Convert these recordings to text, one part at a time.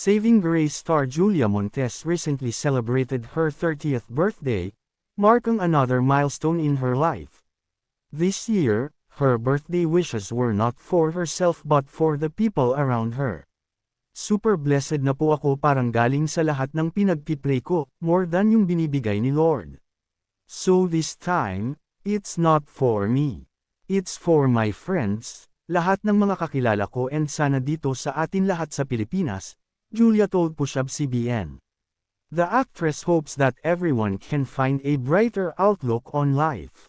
Saving Grace star Julia Montes recently celebrated her 30th birthday, marking another milestone in her life. This year, her birthday wishes were not for herself but for the people around her. Super blessed na po ako, parang galing sa lahat ng pinagpipray ko, more than yung binibigay ni Lord. So this time, it's not for me. It's for my friends, lahat ng mga kakilala ko and sana dito sa atin lahat sa Pilipinas, Julia told Push-Up-CBN. The actress hopes that everyone can find a brighter outlook on life.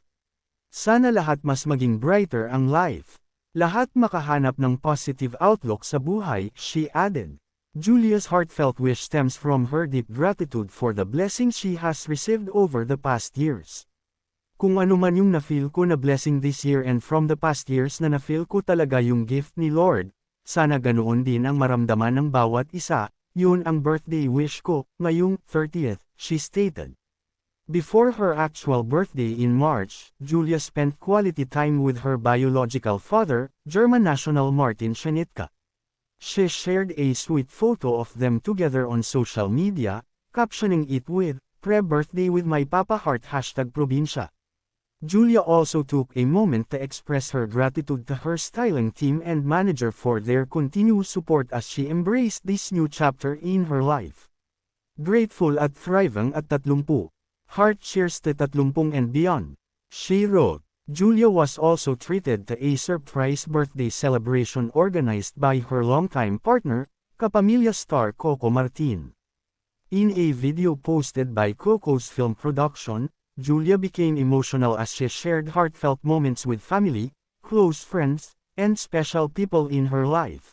Sana lahat mas maging brighter ang life. Lahat makahanap ng positive outlook sa buhay, she added. Julia's heartfelt wish stems from her deep gratitude for the blessings she has received over the past years. Kung ano man yung na-feel ko na blessing this year and from the past years na na-feel ko talaga yung gift ni Lord, sana ganoon din ang maramdaman ng bawat isa, yun ang birthday wish ko, ngayong 30th, she stated. Before her actual birthday in March, Julia spent quality time with her biological father, German national Martin Schnittke. She shared a sweet photo of them together on social media, captioning it with, "Pre-birthday with my Papa Heart #probinsya." Julia also took a moment to express her gratitude to her styling team and manager for their continued support as she embraced this new chapter in her life. Grateful at thriving at 30. Heart cheers to 30 and beyond. She wrote. Julia was also treated to a surprise birthday celebration organized by her longtime partner, Kapamilya star Coco Martin. In a video posted by Coco's film production, Julia became emotional as she shared heartfelt moments with family, close friends, and special people in her life.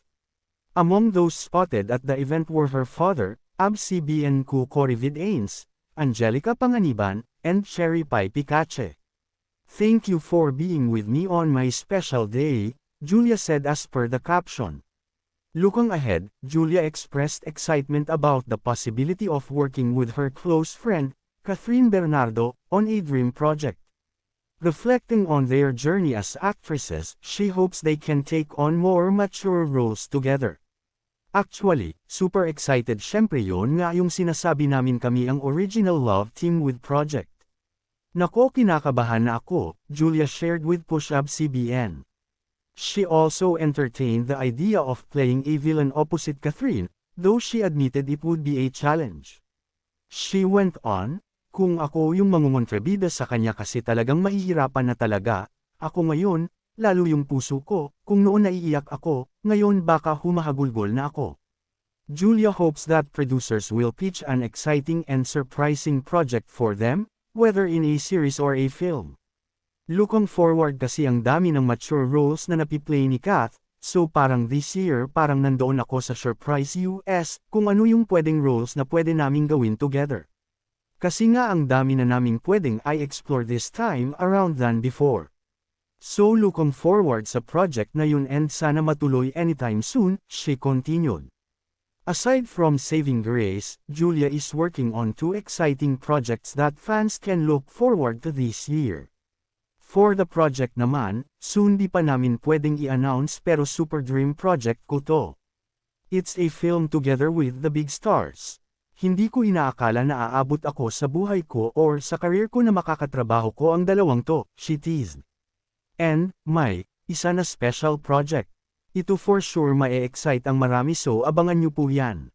Among those spotted at the event were her father, ABS-CBN Cory Vidanes, Angelica Panganiban, and Cherry Pie Picache. "Thank you for being with me on my special day," Julia said as per the caption. Looking ahead, Julia expressed excitement about the possibility of working with her close friend, Catherine Bernardo, on a dream project. Reflecting on their journey as actresses, she hopes they can take on more mature roles together. Actually, super excited syempre yun nga yung sinasabi namin kami ang original love team with project. Nako, kinakabahan na ako, Julia shared with Push-Up-CBN. She also entertained the idea of playing a villain opposite Catherine, though she admitted it would be a challenge. She went on, "Kung ako yung mangungontribida sa kanya kasi talagang mahihirapan na talaga, ako ngayon, lalo yung puso ko, kung noon naiiyak ako, ngayon baka humahagulgol na ako." Julia hopes that producers will pitch an exciting and surprising project for them, whether in a series or a film. Looking forward kasi ang dami ng mature roles na napiplay ni Kath, so parang this year parang nandoon ako sa Surprise US, kung ano yung pwedeng roles na pwede naming gawin together. Kasi nga ang dami na naming pwedeng I-explore this time around than before. So looking forward sa project na yun and sana matuloy anytime soon, she continued. Aside from Saving Grace, Julia is working on 2 exciting projects that fans can look forward to this year. For the project naman, soon di pa namin pwedeng i-announce pero super dream project ko to. It's a film together with the big stars. Hindi ko inaakala na aabot ako sa buhay ko or sa career ko na makakatrabaho ko ang dalawang to, she teased. And, may, isa na special project. Ito for sure mae-excite ang marami so abangan niyo po yan.